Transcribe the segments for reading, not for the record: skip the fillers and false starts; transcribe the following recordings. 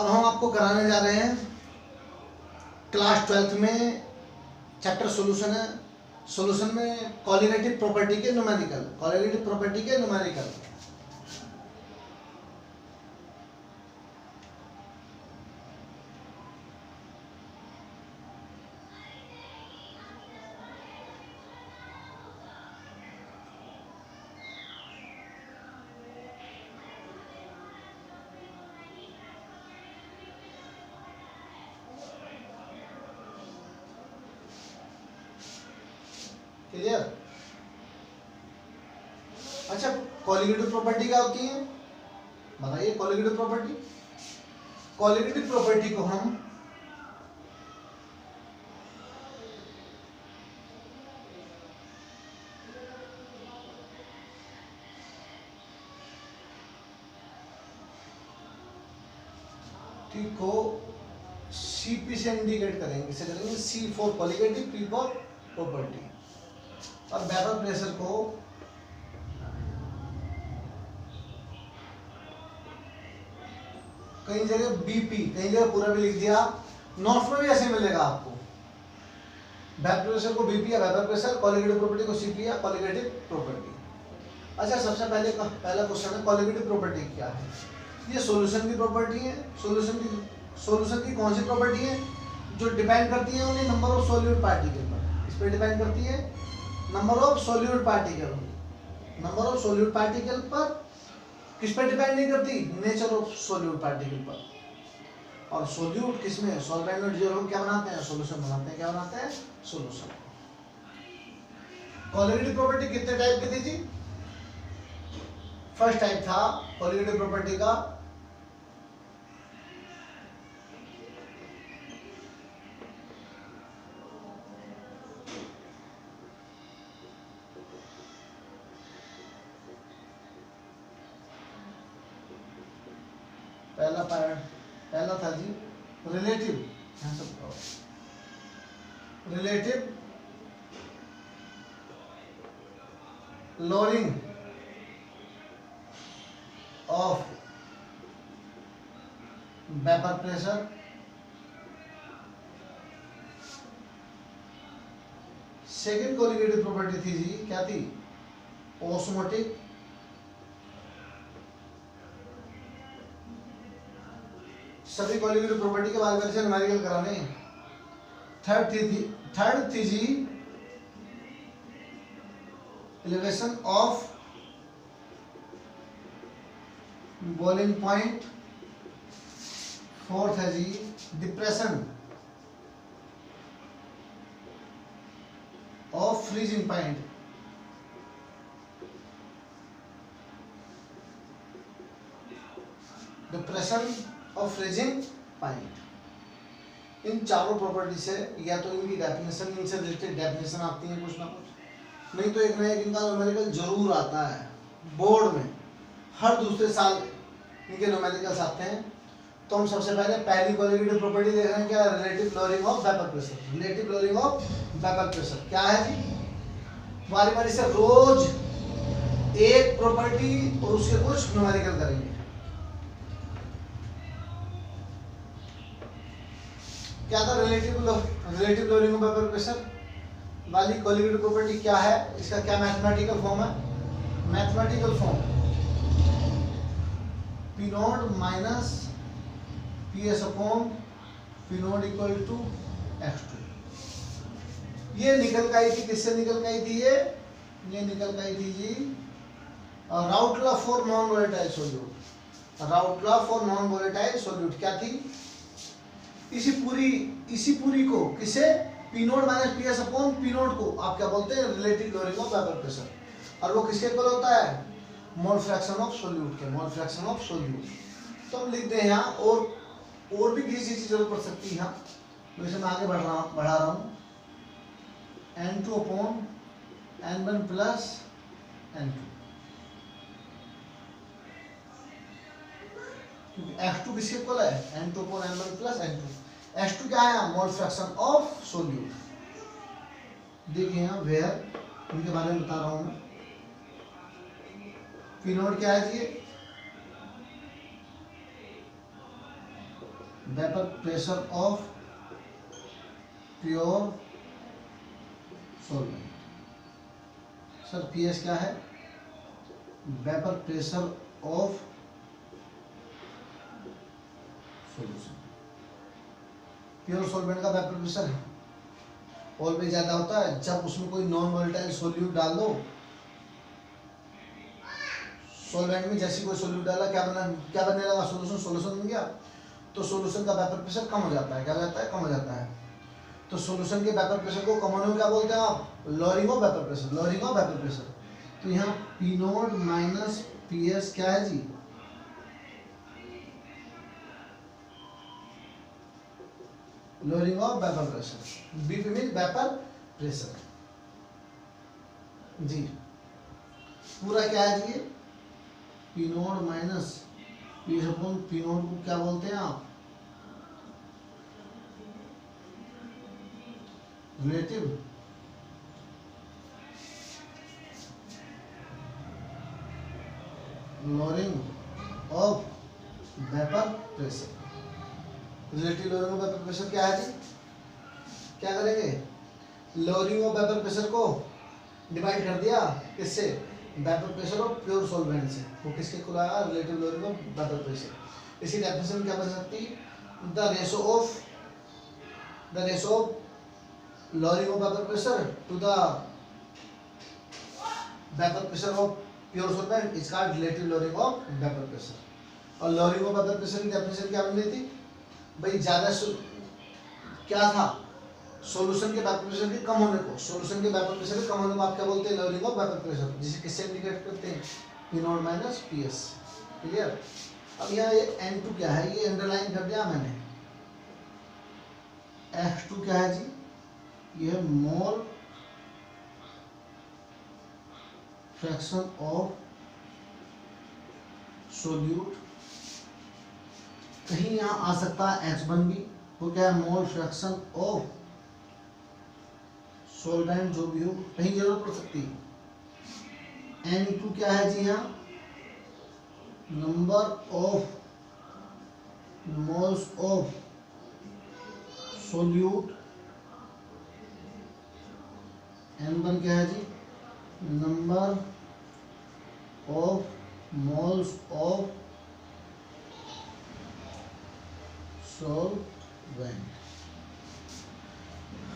अब हम आपको कराने जा रहे हैं क्लास 12th में चैप्टर सॉल्यूशन है। सॉल्यूशन में कोलिगेटिव प्रॉपर्टी के न्यूमेरिकल, कोलिगेटिव प्रॉपर्टी के न्यूमेरिकल। क्लियर? अच्छा, कोलिगेटिव प्रॉपर्टी क्या होती है बताइए। कोलिगेटिव प्रॉपर्टी, कोलिगेटिव प्रॉपर्टी को हम को CP से इंडिकेट करेंगे। किसे करेंगे? C for colligative, P for property. और वेपर प्रेशर को कई जगह BP, कई जगह पूरा भी लिख दिया। नोट्स में भी ऐसे मिलेगा आपको। वेपर प्रेशर को BP या वेपर प्रेशर, कोलिगेटिव प्रॉपर्टी को CP या कोलिगेटिव प्रॉपर्टी। अच्छा, सबसे पहला क्वेश्चन है कोलिगेटिव प्रॉपर्टी क्या है। ये सॉल्यूशन की प्रॉपर्टी है। सॉल्यूशन की कौन सी प्रॉपर्टी है? जो डिपेंड करती है only number of solute particle पर। इस पर डिपेंड करती है number of solute particle. Number of solute particle पर किस पर डिपेंड नहीं करती? नेचर ऑफ सॉल्यूट पार्टिकल पर। और सॉल्यूट किसमें? सॉल्वेंट और जीरो क्या बनाते हैं? सॉल्यूशन बनाते हैं। क्या बनाते हैं? सॉल्यूशन। कोलिगेटिव प्रॉपर्टी कितने टाइप की थी जी? फर्स्ट टाइप था कोलिगेटिव प्रॉपर्टी का पहला था जी relative, relative lowering of vapour pressure. Second colligative property थी जी, क्या थी? ऑस्मोटिक सभी कोलिगेटिव प्रॉपर्टी के बारे में न्यूमेरिकल कराने। थर्ड थी जी elevation of boiling point. Fourth है जी depression of freezing point. Depression of freezing point. इन चारों प्रॉपर्टी से या तो इनकी डेफिनेशन, इनसे रिलेटेड डेफिनेशन आती है कुछ ना कुछ, नहीं तो एक ना एक इनका न्यूमेरिकल जरूर आता है बोर्ड में। हर दूसरे साल इनके न्यूमेरिकल्स आते हैं। तो हम सबसे पहले पहली कोलिगेटिव प्रॉपर्टी देख रहे हैं, क्या? Relative lowering of vapour pressure. Relative lowering of vapour pressure क्या है जी? बारी बारी से रोज एक प्रॉपर्टी और उसके कुछ न्यूमेरिकल करेंगे। क्या था? Relative lowering of vapour pressure वाली कोलिगेटिव प्रॉपर्टी क्या है? इसका क्या मैथमेटिकल फॉर्म है? Mathematical form P not minus PS upon P nought equal to X2। ये निकल के आई थी, किससे निकल के आई थी? ये निकल के आई थी जी Raoult law for non volatile solute. Raoult law for non volatile solute क्या थी? इसी पूरी को किसे? P not minus PS upon P not को आप क्या बोलते हैं? Relative lowering of vapour pressure. और वो किसके इक्वल होता है? मोल फ्रैक्शन ऑफ सॉल्यूट के। Mole fraction of solute. तो हम लिखते हैं यहाँ और भी किसी चीज की जरूरत पड़ सकती है यहाँ, तो इसे मैं आगे बढ़ा रहा हूँ। N2 upon N1 plus N2, क्योंकि X2 किसके इक्वल है? N2 upon N1 plus N2। X2 क्या है? Mole fraction of solute. देखिए यहाँ वेयर इनके बारे में बता रहा हूँ मैं। P नोट क्या है जी? Vapour pressure of pure solvent. Sir PS क्या है? Vapour pressure of solution. Pure solvent का वेपर प्रेशर ऑलवेज ज्यादा होता है जब उसमें कोई नॉन वोलेटाइल सोल्यूट डाल दो। सॉल्वेंट में जैसे कोई सोल्यूट डाला क्या बनने लगा? सॉल्यूशन बन गया। तो सॉल्यूशन का वेपर प्रेशर कम हो जाता है। क्या हो जाता है? कम हो जाता है। तो सॉल्यूशन के वेपर प्रेशर को कॉमन में क्या बोलते हैं आप? Lowering of vapour pressure. Lowering of vapour pressure. तो यहाँ P note minus P S क्या है जी? Lowering of vapour pressure. VP mean vapour pressure जी। पूरा क्या है जी? P note minus P S upon P not को क्या बोलते हैं आप? Relative lowering of vapour pressure. Relative lowering of vapour pressure क्या है जी? क्या करेंगे? लॉरिंग ऑफ वेपर प्रेशर को डिवाइड कर दिया किससे? Vapour pressure of pure solvent से। वो किसके खुद आया? Relative lowering of vapour pressure. इसी डेफिनेशन क्या बन सकती? The ratio of lowering of vapour pressure to the vapour pressure of pure solvent is called relative lowering of vapour pressure. और लॉरिंग ऑफ वेपर प्रेशर की definition क्या बन रही थी भाई? ज्यादा क्या था? सॉल्यूशन के वेपर प्रेशर के कम होने को, सॉल्यूशन के वेपर प्रेशर के कम होने को आप क्या बोलते हैं? Lowering of vapour pressure. जिसे किससे इंडिकेट करते हैं? P not minus P S. Clear? अब यहाँ ये N2 क्या है? ये अंडरलाइन कर दिया मैंने। X2 क्या है जी? ये मोल फ्रैक्शन ऑफ सोल्यूट। कहीं यहाँ आ सकता है H1 भी। वो क्या है? मोल फ्रैक्शन ऑफ सोल्वेंट जो भी हो, कहीं जरूरत पड़ सकती है। N2 क्या है जी? यहाँ number of moles of solute. N1 क्या है जी? Number of moles of solvent.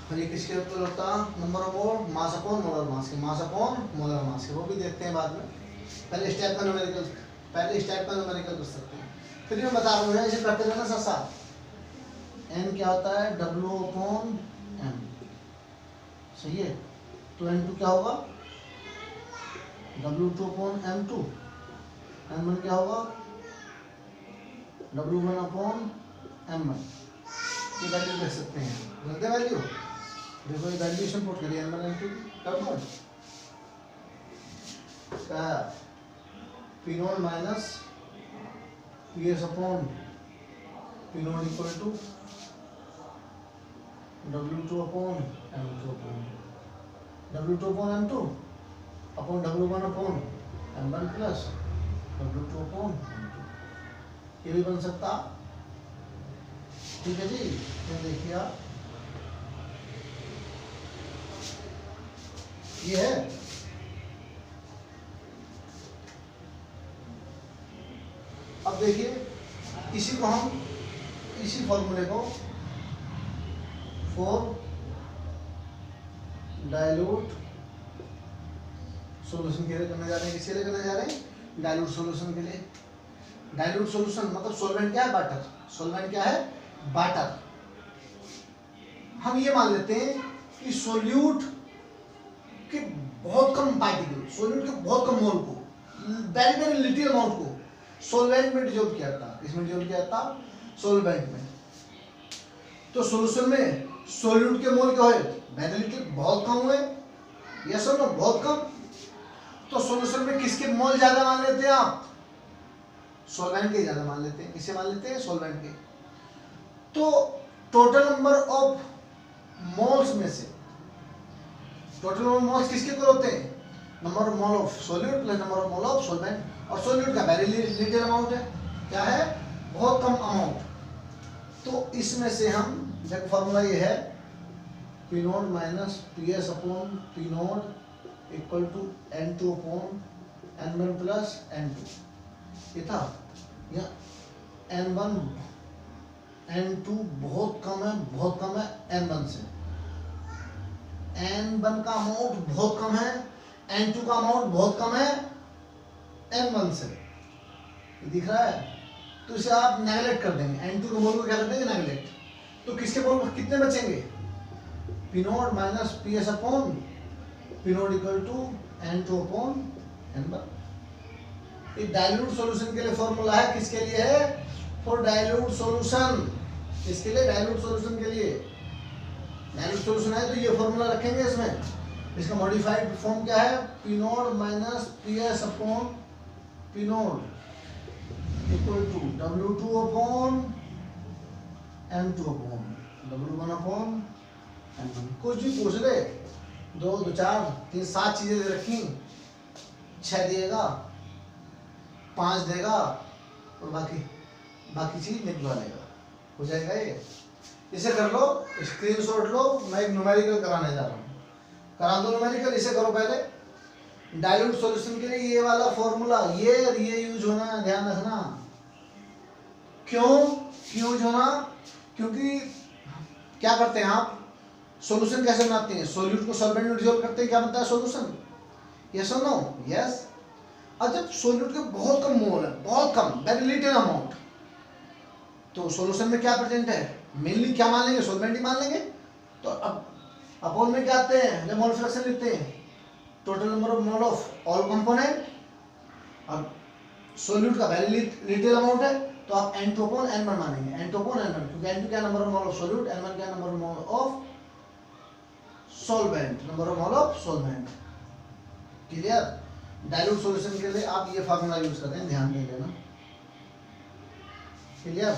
और ये किसके ऊपर होता? Number of mole mass upon molar mass के। मास अपॉन मोलर मास के वो भी देखते हैं बाद में। पहले स्टेप में न्यूमेरिकल कर सकते हैं। फिर मैं बता रहा हूँ इसे करते रहना साथ साथ। N क्या होता है? W upon M। सही है? तो N2 क्या होगा? W2 upon M2। N1 क्या होगा? W1 upon M1। ये वैल्यू देख सकते हैं। रख दे वैल्यू। देखो ये वैल्यूएशन पुट करिए N1 N2 कर दो। क्या? P not minus P S upon P nought equal to W2 upon M2 upon W2 upon M2 upon W1 upon M1 plus W2 upon M2। ये भी बन सकता। ठीक है जी? तो देखिए आप ये है। अब देखिए इसी को हम इसी फॉर्मूले को फॉर डाइल्यूट सॉल्यूशन के लिए करने जा रहे हैं। किसके लिए करने जा रहे हैं? डाइल्यूट सॉल्यूशन के लिए। डाइल्यूट सॉल्यूशन मतलब सॉल्वेंट क्या है? वाटर। सॉल्वेंट क्या है? वाटर। हम ये मान लेते हैं कि सोल्यूट के बहुत कम पार्टिकल, सोल्यूट के बहुत कम मोल को, वेरी वेरी लिटिल अमाउंट को सॉल्वेंट में डिसॉल्व किया था। इसमें डिसॉल्व किया था सॉल्वेंट में। तो सॉल्यूशन में सोल्यूट के मोल क्या हुए? वेरी लिटिल, बहुत कम हुए। यस और नो? बहुत कम। तो सॉल्यूशन में किसके मोल ज्यादा मान लेते हैं आप? सॉल्वेंट के ज्यादा मान लेते हैं। किसे मान लेते हैं? सॉल्वेंट के। तो टोटल नंबर ऑफ मोल्स में से टोटल नंबर ऑफ मोल्स किसके इक्वल होते हैं? Number of mole of solute plus number of mole of solvent. और सोल्यूट का वेरी लिटिल अमाउंट है। क्या है? बहुत कम अमाउंट। तो इसमें से हम देखो फॉर्मूला ये है P note minus P S upon P nought equal to N2 upon N1 plus N2। ये था या N1 N2 बहुत कम है N1 से, N1 का अमाउंट बहुत कम है, N2 का अमाउंट बहुत कम है N1 से। दिख रहा है? तो इसे आप नेगलेक्ट कर देंगे, N2 के मोल को क्या कर देंगे नेगलेक्ट। तो किसके मोल कितने बचेंगे? P note minus P S upon P nought equal to N2 upon N1। ये डाइल्यूट सॉल्यूशन के लिए फॉर्मूला है, किसके लिए है? For dilute solution. इसके लिए डाइल्यूट सॉल्यूशन के लिए डाइल्यूट सॉल्यूशन है तो ये फॉर्मूला रखेंगे इसमें। इसका मॉडिफाइड फॉर्म क्या है? P note minus P S upon P nought equal to W2 upon M2 upon W1 upon M1। कुछ भी पूछ ले, 2 2 4 3 7 चीजें दे रखी, 6 देगा 5 देगा और बाकी चीज निकलवा लेगा, हो जाएगा ये। इसे कर लो, स्क्रीनशॉट लो, मैं एक न्यूमेरिकल कराने जा रहा हूँ, करा दो न्यूमेरिकल। इसे करो पहले। डाइल्यूट सॉल्यूशन के लिए ये वाला फॉर्मूला ये यूज होना है, ध्यान रखना। क्यों यूज होना? क्योंकि क्या करते हैं आप, सॉल्यूशन कैसे बनाते हैं? सॉल्यूट को सॉल्वेंट में डिसॉल्व करते हैं, क्या बनता है सॉल्यूशन? यस और नो? यस। और जब सॉल्यूट के बहुत कम मोल है, बहुत कम, वेरी लिटिल अमाउंट, तो सॉल्यूशन में क्या प्रेजेंट है? मेनली क्या मान लेंगे? सॉल्वेंट ही मान लेंगे। तो अब अपॉन में क्या आते हैं जब मोल फ्रैक्शन लिखते हैं? Total number of mole of all component. अब सॉल्यूट का वेरी लिटिल अमाउंट है तो आप N2 अपॉन N1 मानेंगे, N2 अपॉन N1, क्योंकि N2 क्या number of mole of solute, N1 क्या number of mole of solvent, number of mole of solvent. Clear? Dilute solution के लिए आप ये फार्मूला यूज करते हैं, ध्यान दे लेना। क्लियर?